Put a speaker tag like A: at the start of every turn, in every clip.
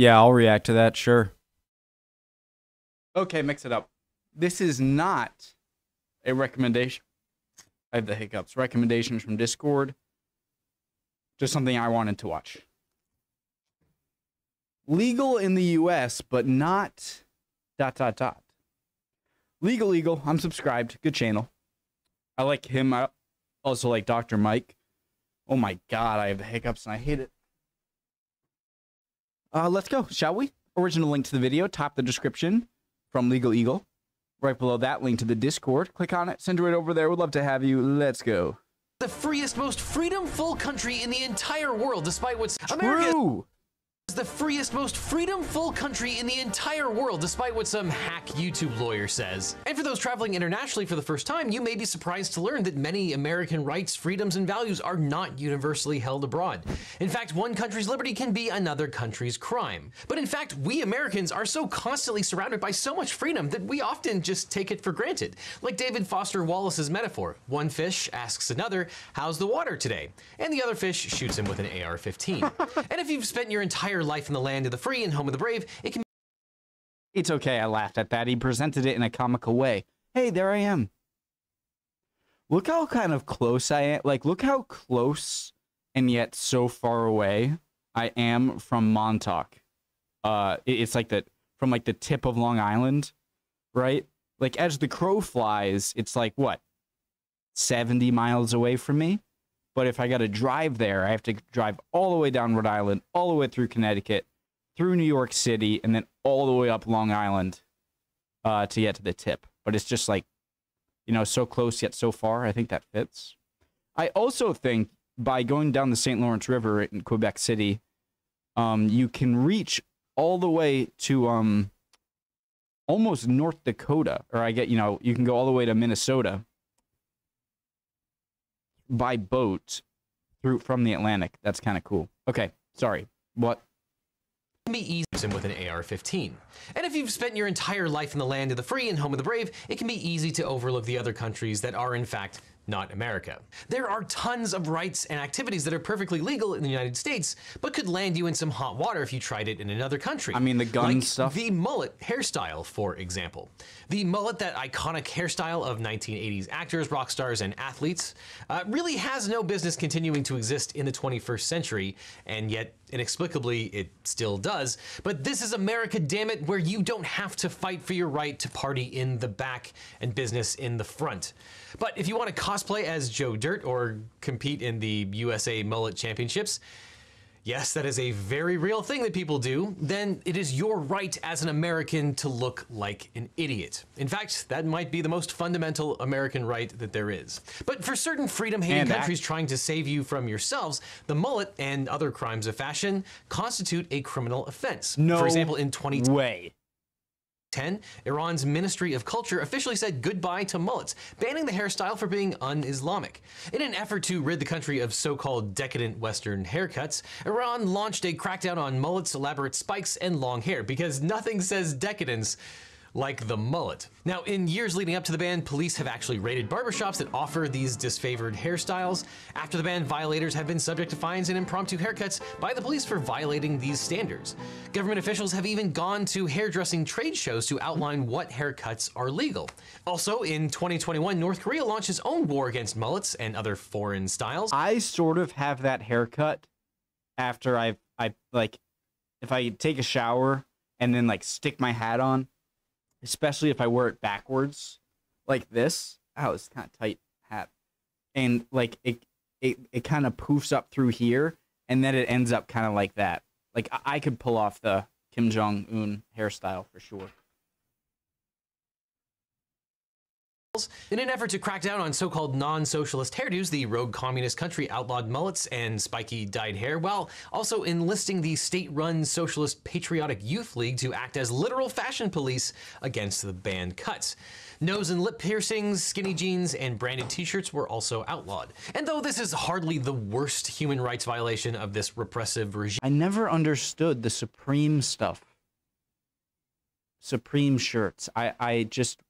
A: Yeah, I'll react to that, sure. Okay, mix it up. This is not a recommendation. I have the hiccups. Recommendations from Discord. Just something I wanted to watch. Legal in the US, but not ... Legal. I'm subscribed. Good channel. I like him. I also like Dr. Mike. Oh my god, I have the hiccups and I hate it. Let's go, shall we? Original link to the video, top the description from Legal Eagle. Right below that, link to the Discord. Click on it, send it right over there. We'd love to have you. Let's go.
B: The freest, most freedom-full country in the entire world, despite what's...
A: True!
B: Is the freest, most freedom-full country in the entire world, despite what some hack YouTube lawyer says. And for those traveling internationally for the first time, you may be surprised to learn that many American rights, freedoms, and values are not universally held abroad. In fact, one country's liberty can be another country's crime. But in fact, we Americans are so constantly surrounded by so much freedom that we often just take it for granted. Like David Foster Wallace's metaphor, one fish asks another, "How's the water today?" And the other fish shoots him with an AR-15. And if you've spent your entire life in the land of the free and home of the brave, it can...
A: It's okay, I laughed at that. He presented it in a comical way. Hey, there I am. Look how kind of close I am. Like, look how close and yet so far away I am from Montauk. It's like from like the tip of Long Island, right? Like, as the crow flies, it's like, what, 70 miles away from me? But if I got to drive there, I have to drive all the way down Rhode Island, all the way through Connecticut, through New York City, and then all the way up Long Island to get to the tip. But it's just like, you know, so close yet so far. I think that fits. I also think by going down the St. Lawrence River in Quebec City, you can reach all the way to almost North Dakota. Or you can go all the way to Minnesota by boat from the Atlantic. That's kind of cool. Okay, sorry. What?
B: Can be easy with an AR-15. And if you've spent your entire life in the land of the free and home of the brave, it can be easy to overlook the other countries that are in fact not America. There are tons of rights and activities that are perfectly legal in the United States, but could land you in some hot water if you tried it in another country.
A: I mean, the gun
B: like
A: stuff.
B: The mullet hairstyle, for example. The mullet, that iconic hairstyle of 1980s actors, rock stars, and athletes, really has no business continuing to exist in the 21st century, and yet inexplicably it still does. But this is America, damn it, where you don't have to fight for your right to party in the back and business in the front. But if you want to cosplay as Joe Dirt or compete in the USA Mullet Championships, yes, that is a very real thing that people do, then it is your right as an American to look like an idiot. In fact, that might be the most fundamental American right that there is. But for certain freedom-hating countries trying to save you from yourselves, the mullet and other crimes of fashion constitute a criminal offense.
A: No
B: For example, in 2010,
A: way.
B: Iran's Ministry of Culture officially said goodbye to mullets, banning the hairstyle for being un-Islamic. In an effort to rid the country of so-called decadent Western haircuts, Iran launched a crackdown on mullets, elaborate spikes, and long hair, because nothing says decadence like the mullet. Now, in years leading up to the ban, police have actually raided barbershops that offer these disfavored hairstyles. After the ban, violators have been subject to fines and impromptu haircuts by the police for violating these standards. Government officials have even gone to hairdressing trade shows to outline what haircuts are legal. Also, in 2021, North Korea launched its own war against mullets and other foreign styles.
A: I sort of have that haircut after I like, if I take a shower and then like stick my hat on, especially if I wear it backwards, like this. Oh, it's kind of tight hat. And like it kind of poofs up through here, and then it ends up kind of like that. Like I could pull off the Kim Jong-un hairstyle for sure.
B: In an effort to crack down on so-called non-socialist hairdos, the rogue communist country outlawed mullets and spiky dyed hair, while also enlisting the state-run Socialist Patriotic Youth League to act as literal fashion police against the banned cuts. Nose and lip piercings, skinny jeans, and branded t-shirts were also outlawed. And though this is hardly the worst human rights violation of this repressive regime,
A: I never understood the Supreme stuff. Supreme shirts. I just...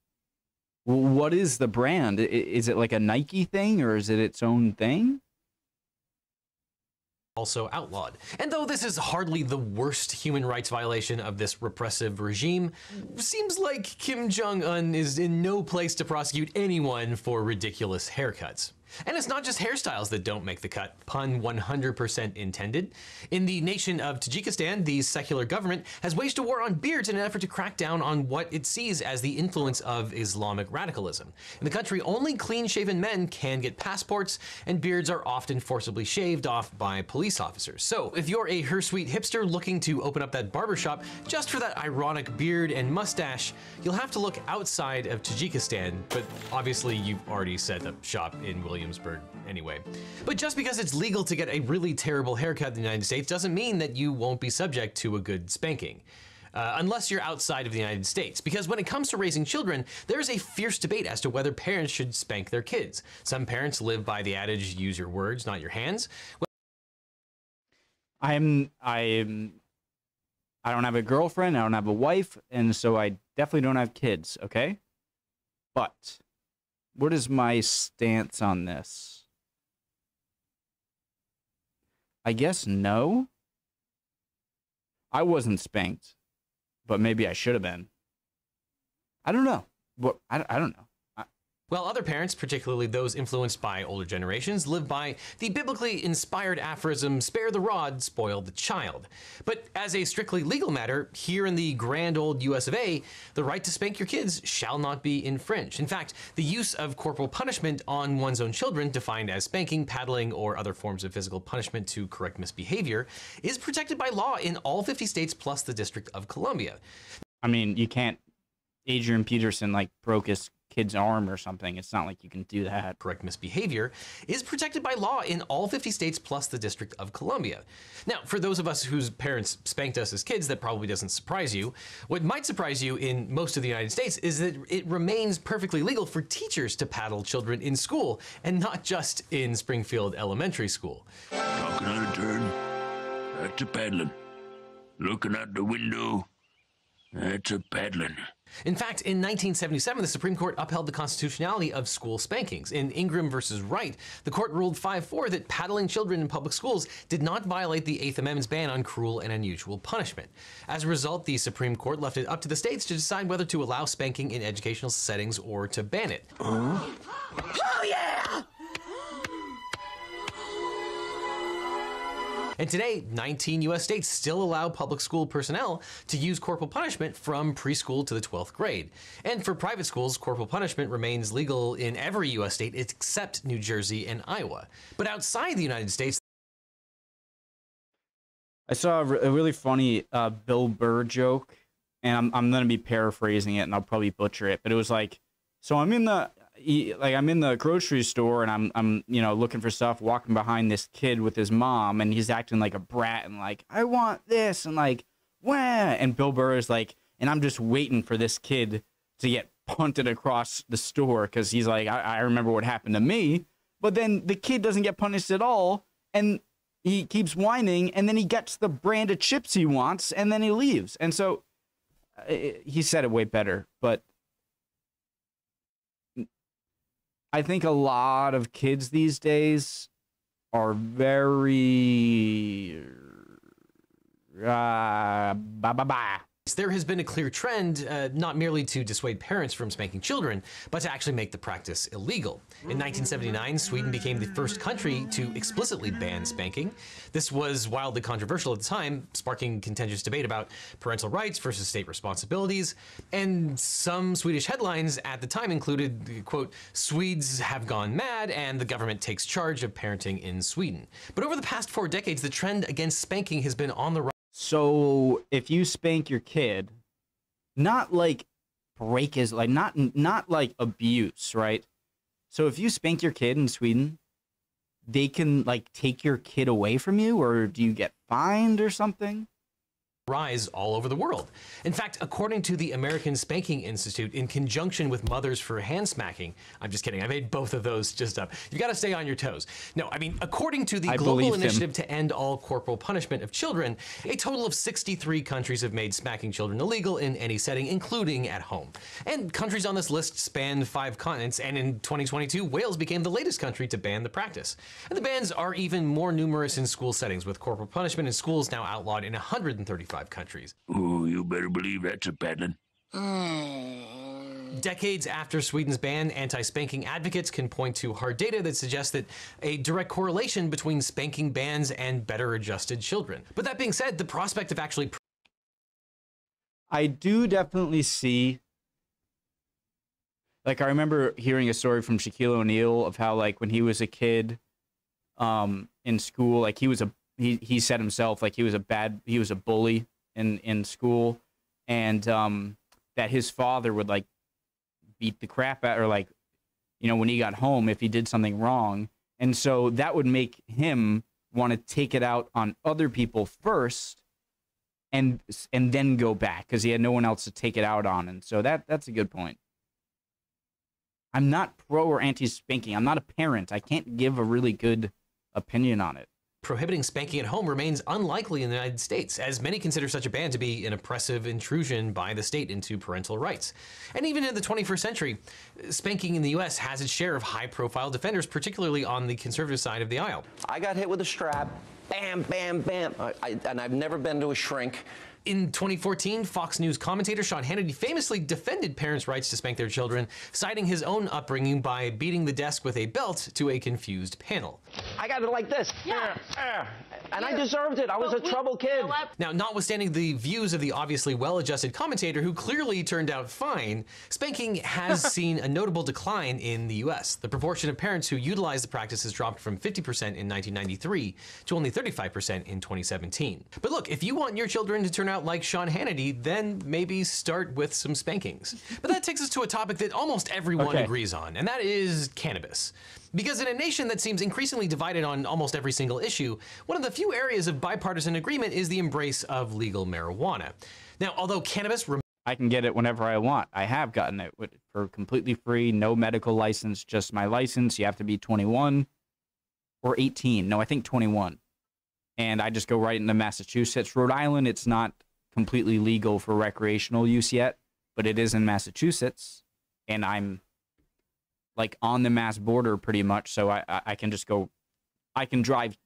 A: What is the brand? Is it like a Nike thing, or is it its own thing?
B: also outlawed. And though this is hardly the worst human rights violation of this repressive regime, seems like Kim Jong-un is in no place to prosecute anyone for ridiculous haircuts. And it's not just hairstyles that don't make the cut, pun 100% intended. In the nation of Tajikistan, the secular government has waged a war on beards in an effort to crack down on what it sees as the influence of Islamic radicalism. In the country, only clean-shaven men can get passports, and beards are often forcibly shaved off by police officers. So if you're a hirsute hipster looking to open up that barbershop just for that ironic beard and mustache, you'll have to look outside of Tajikistan, but obviously you've already set up shop in Williamsburg anyway. But just because it's legal to get a really terrible haircut in the United States doesn't mean that you won't be subject to a good spanking. Unless you're outside of the United States. Because when it comes to raising children, there's a fierce debate as to whether parents should spank their kids. Some parents live by the adage, use your words, not your hands.
A: I don't have a girlfriend, I don't have a wife, and so I definitely don't have kids, okay? But what is my stance on this? I guess no. I wasn't spanked, but maybe I should have been. I don't know. I don't know.
B: While other parents, particularly those influenced by older generations, live by the biblically inspired aphorism, spare the rod, spoil the child. But as a strictly legal matter, here in the grand old US of A, the right to spank your kids shall not be infringed. In fact, the use of corporal punishment on one's own children, defined as spanking, paddling, or other forms of physical punishment to correct misbehavior, is protected by law in all 50 states plus the District of Columbia.
A: I mean, you can't. Adrian Peterson broke his kid's arm or something. It's not like you can do that.
B: Correct misbehavior is protected by law in all 50 states plus the District of Columbia. Now, for those of us whose parents spanked us as kids, that probably doesn't surprise you. What might surprise you in most of the United States is that it remains perfectly legal for teachers to paddle children in school, and not just in Springfield Elementary School.
C: Talking out of turn, that's a paddling. Looking out the window, that's a paddling.
B: In fact, in 1977, the Supreme Court upheld the constitutionality of school spankings. In Ingram versus Wright, the court ruled 5-4 that paddling children in public schools did not violate the Eighth Amendment's ban on cruel and unusual punishment. As a result, the Supreme Court left it up to the states to decide whether to allow spanking in educational settings or to ban it.
C: Oh yeah!
B: And today, 19 US states still allow public school personnel to use corporal punishment from preschool to the 12th grade. And for private schools, corporal punishment remains legal in every US state except New Jersey and Iowa. But outside the United States,
A: I saw a really funny Bill Burr joke, and I'm going to be paraphrasing it, and I'll probably butcher it, but it was like, so I'm in the grocery store, and I'm looking for stuff, walking behind this kid with his mom, and he's acting like a brat and like, I want this, and like, wah, and Bill Burr is like, and I'm just waiting for this kid to get punted across the store, because he's like, I remember what happened to me, but then the kid doesn't get punished at all, and he keeps whining, and then he gets the brand of chips he wants, and then he leaves. And so he said it way better, but I think a lot of kids these days are very
B: there has been a clear trend, not merely to dissuade parents from spanking children, but to actually make the practice illegal. In 1979, Sweden became the first country to explicitly ban spanking. This was wildly controversial at the time, sparking contentious debate about parental rights versus state responsibilities. And some Swedish headlines at the time included, quote, "Swedes have gone mad and the government takes charge of parenting in Sweden." But over the past 4 decades, the trend against spanking has been on the rise.
A: So if you spank your kid, not like break his, like not like abuse, right? So if you spank your kid in Sweden, they can like take your kid away from you, or do you get fined or something?
B: rise all over the world. In fact, according to the American Spanking Institute, in conjunction with Mothers for Hand Smacking, I'm just kidding, I made both of those just up. You gotta stay on your toes. No, I mean, according to the Global Initiative to End All Corporal Punishment of Children, a total of 63 countries have made smacking children illegal in any setting, including at home. And countries on this list span 5 continents, and in 2022, Wales became the latest country to ban the practice. And the bans are even more numerous in school settings, with corporal punishment in schools now outlawed in 135 countries.
C: Oh, you better believe that's a paddling.
B: Decades after Sweden's ban, anti-spanking advocates can point to hard data that suggests that a direct correlation between spanking bans and better adjusted children. But that being said, the prospect of actually...
A: I do definitely see, like, I remember hearing a story from Shaquille O'Neal of how, like, when he was a kid in school, like, he said himself, like, he was a bully in school, and that his father would, like, beat the crap out, or, like, you know, when he got home if he did something wrong. And so that would make him want to take it out on other people first and then go back, because he had no one else to take it out on. And so that's a good point. I'm not pro or anti-spanking. I'm not a parent. I can't give a really good opinion on it.
B: Prohibiting spanking at home remains unlikely in the United States, as many consider such a ban to be an oppressive intrusion by the state into parental rights. And even in the 21st century, spanking in the US has its share of high-profile defenders, particularly on the conservative side of the aisle.
D: I got hit with a strap, bam, bam, bam, and I've never been to a shrink.
B: In 2014, Fox News commentator Sean Hannity famously defended parents' rights to spank their children, citing his own upbringing by beating the desk with a belt to a confused panel.
D: I got it like this.
E: Yeah.
D: And I deserved it. I was a troubled kid.
B: Now, notwithstanding the views of the obviously well-adjusted commentator who clearly turned out fine, spanking has seen a notable decline in the US. The proportion of parents who utilize the practice has dropped from 50% in 1993 to only 35% in 2017. But look, if you want your children to turn out like Sean Hannity, then maybe start with some spankings. But that takes us to a topic that almost everyone agrees on, and that is cannabis. Because in a nation that seems increasingly divided on almost every single issue, one of the few areas of bipartisan agreement is the embrace of legal marijuana. Now, although cannabis...
A: I can get it whenever I want. I have gotten it for completely free, no medical license, just my license. You have to be 21 or 18. No, I think 21. And I just go right into Massachusetts. Rhode Island, it's not completely legal for recreational use yet, but it is in Massachusetts. And I'm like on the Mass border pretty much, so I can just go, I can drive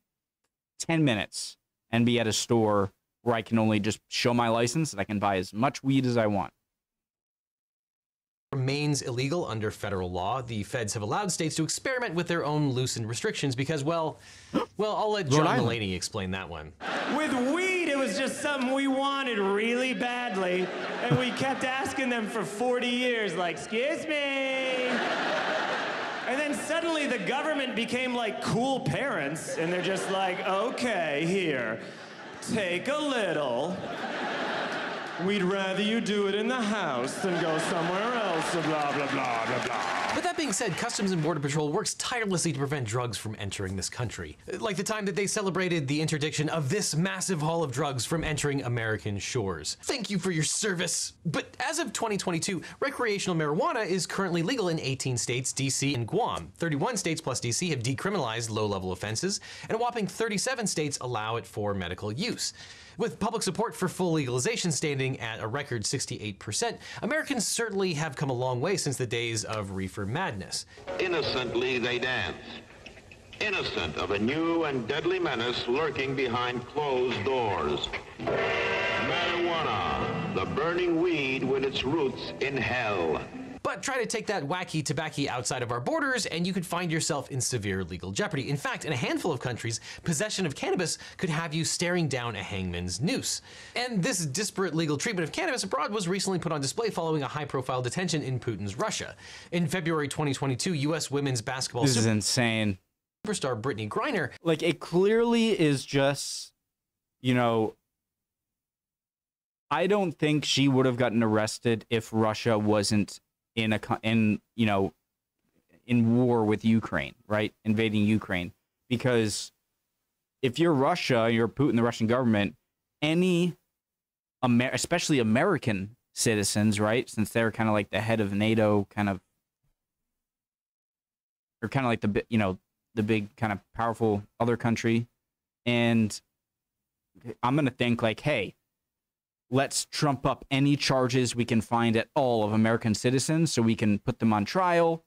A: 10 minutes and be at a store where I can only just show my license and I can buy as much weed as I want.
B: Remains illegal under federal law. The feds have allowed states to experiment with their own loosened restrictions because, well, I'll let John Mulaney explain that one.
E: With weed, it was just something we wanted really badly, and we kept asking them for 40 years, like, excuse me. And then suddenly the government became like cool parents, and they're just like, okay, here, take a little. We'd rather you do it in the house than go somewhere else, blah, blah, blah, blah, blah.
B: But that being said, Customs and Border Patrol works tirelessly to prevent drugs from entering this country. Like the time that they celebrated the interdiction of this massive haul of drugs from entering American shores. Thank you for your service. But as of 2022, recreational marijuana is currently legal in 18 states, DC, and Guam. 31 states plus DC have decriminalized low-level offenses, and a whopping 37 states allow it for medical use. With public support for full legalization standing at a record 68%, Americans certainly have come a long way since the days of reefer madness.
F: Innocently they dance, innocent of a new and deadly menace lurking behind closed doors. Marijuana, the burning weed with its roots in hell.
B: But try to take that wacky tobacco outside of our borders and you could find yourself in severe legal jeopardy. In fact, in a handful of countries, possession of cannabis could have you staring down a hangman's noose. And this disparate legal treatment of cannabis abroad was recently put on display following a high-profile detention in Putin's Russia. In February 2022, U.S. women's basketball
A: This is insane.
B: Superstar Brittany Griner.
A: Like, it clearly is just, you know, I don't think she would have gotten arrested if Russia wasn't in war with Ukraine, right? Invading Ukraine. Because if you're Russia, you're Putin, the Russian government, any especially American citizens, right? Since they're kind of like the head of NATO, kind of, or kind of like the, you know, the big kind of powerful other country. And I'm going to think like, hey, let's trump up any charges we can find at all of American citizens so we can put them on trial,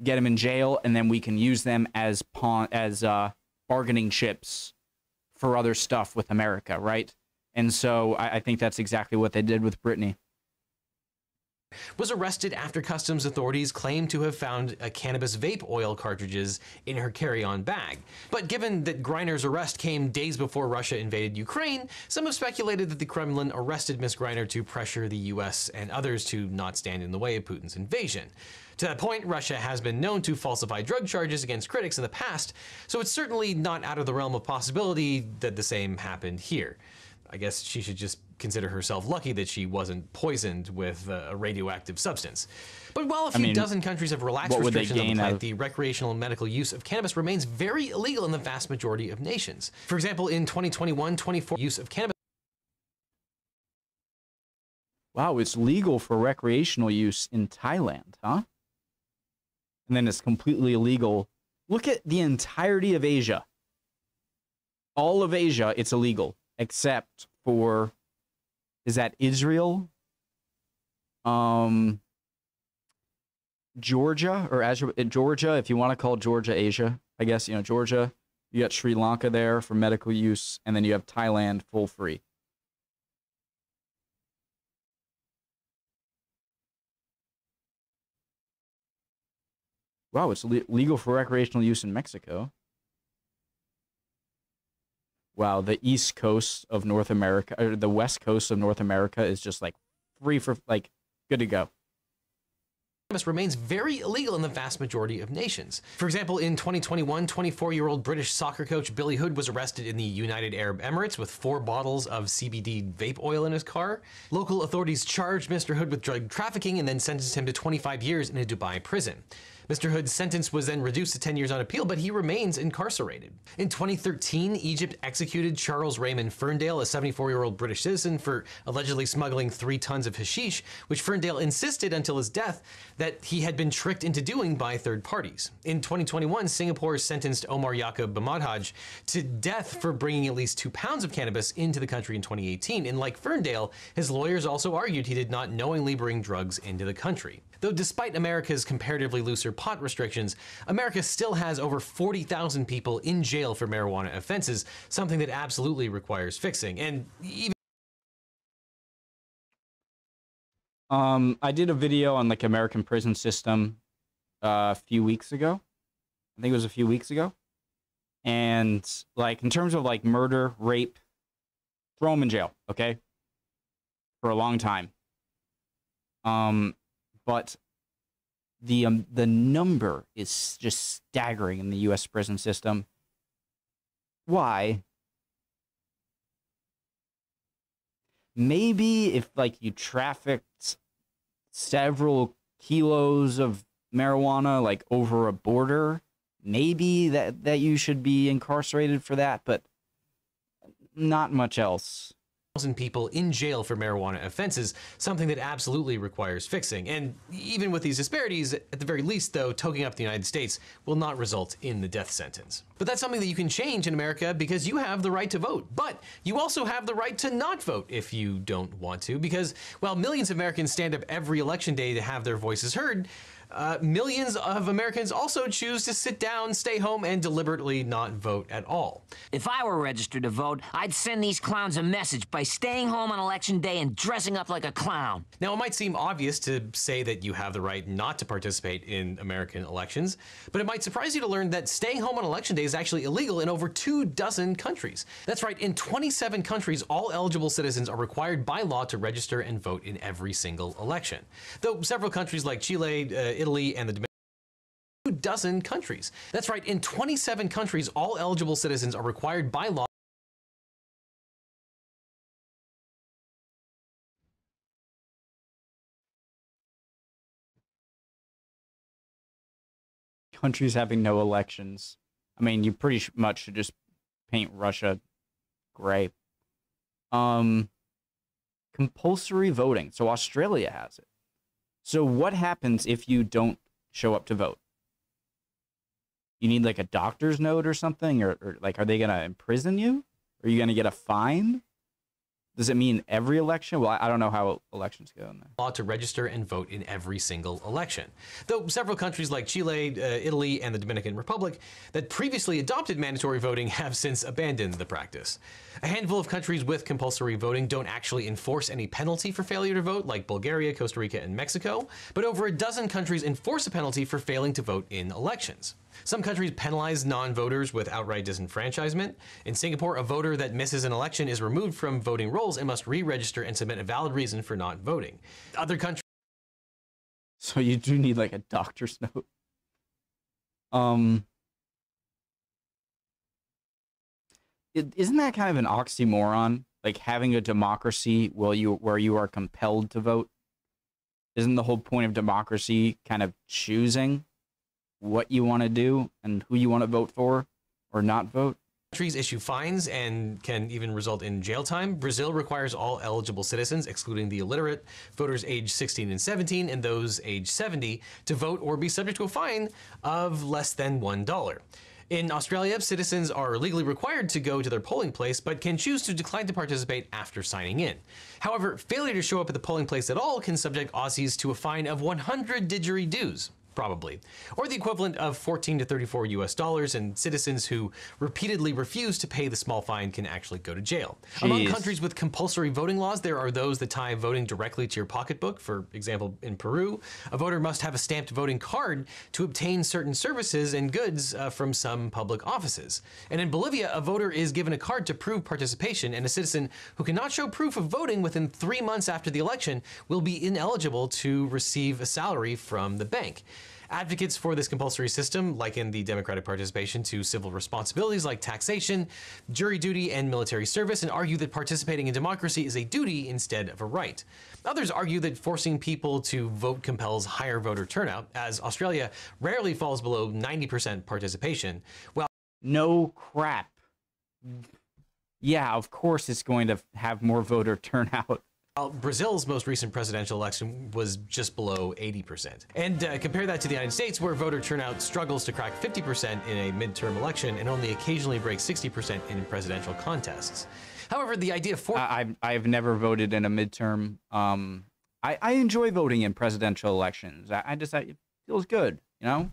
A: get them in jail, and then we can use them as bargaining chips for other stuff with America, right? And so I think that's exactly what they did with Britney.
B: Was arrested after customs authorities claimed to have found cannabis vape oil cartridges in her carry-on bag. But given that Griner's arrest came days before Russia invaded Ukraine, some have speculated that the Kremlin arrested Ms. Griner to pressure the US and others to not stand in the way of Putin's invasion. To that point, Russia has been known to falsify drug charges against critics in the past, so it's certainly not out of the realm of possibility that the same happened here. I guess she should just consider herself lucky that she wasn't poisoned with a radioactive substance. But while a few dozen countries have relaxed restrictions on the plant, the recreational and medical use of cannabis remains very illegal in the vast majority of nations. For example, in 2021, 24 use of cannabis.
A: Wow, it's legal for recreational use in Thailand, huh? And then it's completely illegal. Look at the entirety of Asia. All of Asia, it's illegal. Except for, is that Israel? Georgia, or Georgia, if you want to call Georgia Asia, I guess, you know, Georgia, you got Sri Lanka there for medical use, and then you have Thailand full free. Wow, it's legal for recreational use in Mexico. Wow, the East Coast of North America, or the West Coast of North America is just like free for, like, good to go.
B: Cannabis remains very illegal in the vast majority of nations. For example, in 2021, 24-year-old British soccer coach Billy Hood was arrested in the United Arab Emirates with 4 bottles of CBD vape oil in his car. Local authorities charged Mr. Hood with drug trafficking and then sentenced him to 25 years in a Dubai prison. Mr. Hood's sentence was then reduced to 10 years on appeal, but he remains incarcerated. In 2013, Egypt executed Charles Raymond Ferndale, a 74-year-old British citizen, for allegedly smuggling 3 tons of hashish, which Ferndale insisted until his death that he had been tricked into doing by third parties. In 2021, Singapore sentenced Omar Yaqub Bamadhaj to death for bringing at least 2 pounds of cannabis into the country in 2018, and like Ferndale, his lawyers also argued he did not knowingly bring drugs into the country. Though despite America's comparatively looser pot restrictions, America still has over 40,000 people in jail for marijuana offenses, something that absolutely requires fixing. And even
A: I did a video on like American prison system a few weeks ago. I think it was a few weeks ago. And like in terms of like murder, rape, throw them in jail, okay? For a long time. But the number is just staggering in the U.S. prison system. Why? Maybe if like you trafficked several kilos of marijuana like over a border, maybe that you should be incarcerated for that, but not much else.
B: People in jail for marijuana offenses, something that absolutely requires fixing. And even with these disparities, at the very least, though, toking up the United States will not result in the death sentence. But that's something that you can change in America because you have the right to vote. But you also have the right to not vote if you don't want to, because while millions of Americans stand up every election day to have their voices heard, millions of Americans also choose to sit down, stay home, and deliberately not vote at all.
G: If I were registered to vote, I'd send these clowns a message by staying home on election day and dressing up like a clown.
B: Now, it might seem obvious to say that you have the right not to participate in American elections, but it might surprise you to learn that staying home on election day is actually illegal in over 24 countries. That's right, in 27 countries, all eligible citizens are required by law to register and vote in every single election. Though several countries like Chile, Italy, and the Dominican 24 countries. That's right, in 27 countries, all eligible citizens are required by law.
A: Countries having no elections. I mean, you pretty much should just paint Russia gray. compulsory voting. So Australia has it. So what happens if you don't show up to vote? You need like a doctor's note or something, or like, are they going to imprison you? Are you going to get a fine? Does it mean every election? Well, I don't know how elections go in there.
B: Law to register and vote in every single election. Though several countries like Chile, Italy, and the Dominican Republic that previously adopted mandatory voting have since abandoned the practice. A handful of countries with compulsory voting don't actually enforce any penalty for failure to vote, like Bulgaria, Costa Rica, and Mexico, but over a dozen countries enforce a penalty for failing to vote in elections. Some countries penalize non-voters with outright disenfranchisement. In Singapore, a voter that misses an election is removed from voting rolls and must re-register and submit a valid reason for not voting. Other countries...
A: So you do need like a doctor's note. Isn't that kind of an oxymoron? Like having a democracy where you are compelled to vote? Isn't the whole point of democracy kind of choosing what you want to do and who you want to vote for or not vote?
B: Countries issue fines and can even result in jail time. Brazil requires all eligible citizens, excluding the illiterate, voters age 16 and 17, and those age 70, to vote or be subject to a fine of less than $1. In Australia, citizens are legally required to go to their polling place, but can choose to decline to participate after signing in. However, failure to show up at the polling place at all can subject Aussies to a fine of 100 didgeridoos. Probably, or the equivalent of 14 to 34 US dollars, and citizens who repeatedly refuse to pay the small fine can actually go to jail.
A: Jeez.
B: Among countries with compulsory voting laws, there are those that tie voting directly to your pocketbook. For example, in Peru, a voter must have a stamped voting card to obtain certain services and goods from some public offices. And in Bolivia, a voter is given a card to prove participation, and a citizen who cannot show proof of voting within 3 months after the election will be ineligible to receive a salary from the bank. Advocates for this compulsory system liken the democratic participation to civil responsibilities like taxation, jury duty, and military service, and argue that participating in democracy is a duty instead of a right. Others argue that forcing people to vote compels higher voter turnout, as Australia rarely falls below 90% participation, while
A: No crap. Yeah, of course it's going to have more voter turnout.
B: Brazil's most recent presidential election was just below 80%. And compare that to the United States, where voter turnout struggles to crack 50% in a midterm election and only occasionally breaks 60% in presidential contests. However, the idea of
A: I've never voted in a midterm. I enjoy voting in presidential elections. It feels good, you know?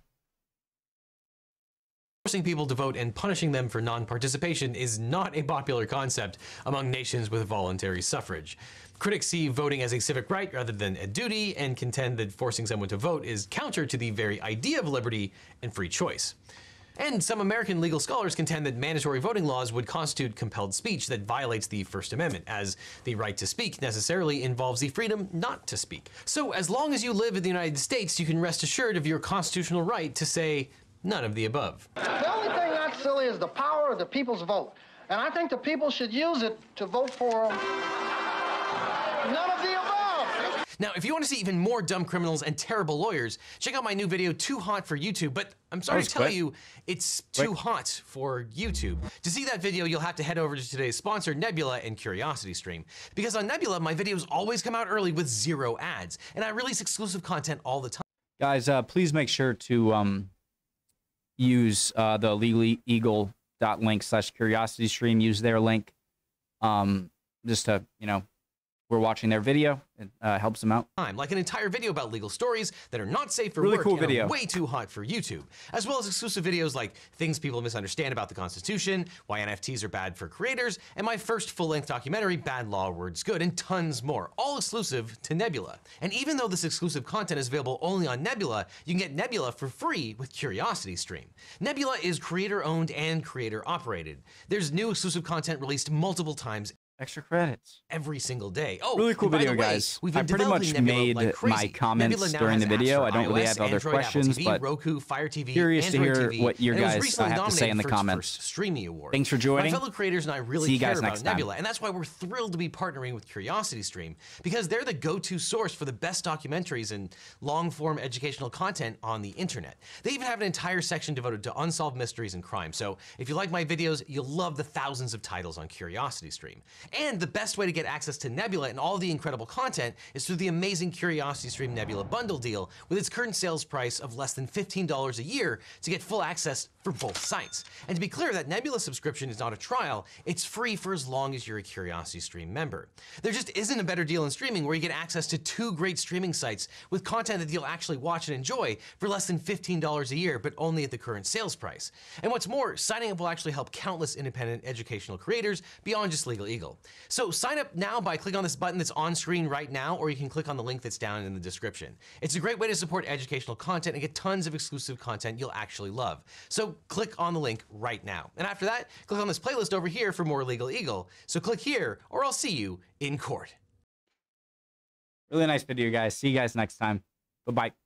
B: forcing people to vote and punishing them for non-participation is not a popular concept among nations with voluntary suffrage. Critics see voting as a civic right rather than a duty, and contend that forcing someone to vote is counter to the very idea of liberty and free choice. And some American legal scholars contend that mandatory voting laws would constitute compelled speech that violates the First Amendment, as the right to speak necessarily involves the freedom not to speak. So as long as you live in the United States, you can rest assured of your constitutional right to say none of the above.
H: The only thing that's silly is the power of the people's vote. And I think the people should use it to vote for none of the above.
B: Now, if you want to see even more dumb criminals and terrible lawyers, check out my new video, Too Hot for YouTube. But I'm sorry to tell you, it's too hot for YouTube. To see that video, you'll have to head over to today's sponsor, Nebula and CuriosityStream. Because on Nebula, my videos always come out early with 0 ads, and I release exclusive content all the time.
A: Guys, please make sure to use the legaleagle.link/curiositystream. Use their link just to, we're watching their video. It helps them out.
B: Like an entire video about legal stories that are not safe for
A: really
B: work
A: cool
B: and
A: video.
B: Are way too hot for YouTube, as well as exclusive videos like things people misunderstand about the Constitution, why NFTs are bad for creators, and my first full-length documentary, Bad Law, Words Good, and tons more, all exclusive to Nebula. And even though this exclusive content is available only on Nebula, you can get Nebula for free with CuriosityStream. Nebula is creator-owned and creator-operated. There's new exclusive content released multiple times
A: extra credits
B: every single day. Oh,
A: really cool video, guys. I pretty much made my comments during the video. I don't really have other questions, but
B: Roku, Fire TV,
A: curious to hear
B: TV,
A: what you guys have to say in the comments.
B: Streamy Award.
A: Thanks for joining.
B: My fellow creators and I really care about Nebula, and that's why we're thrilled to be partnering with CuriosityStream, because they're the go-to source for the best documentaries and long-form educational content on the internet. They even have an entire section devoted to unsolved mysteries and crime. So if you like my videos, you'll love the thousands of titles on CuriosityStream. And the best way to get access to Nebula and all the incredible content is through the amazing CuriosityStream Nebula bundle deal with its current sales price of less than $15 a year to get full access for both sites. And to be clear, that Nebula subscription is not a trial, it's free for as long as you're a CuriosityStream member. There just isn't a better deal in streaming where you get access to 2 great streaming sites with content that you'll actually watch and enjoy for less than $15 a year, but only at the current sales price. And what's more, signing up will actually help countless independent educational creators beyond just Legal Eagle. So sign up now by clicking on this button that's on screen right now, or you can click on the link that's down in the description. It's a great way to support educational content and get tons of exclusive content you'll actually love. So click on the link right now. And after that, click on this playlist over here for more Legal Eagle. So click here, or I'll see you in court.
A: Really nice video, guys. See you guys next time. Bye-bye.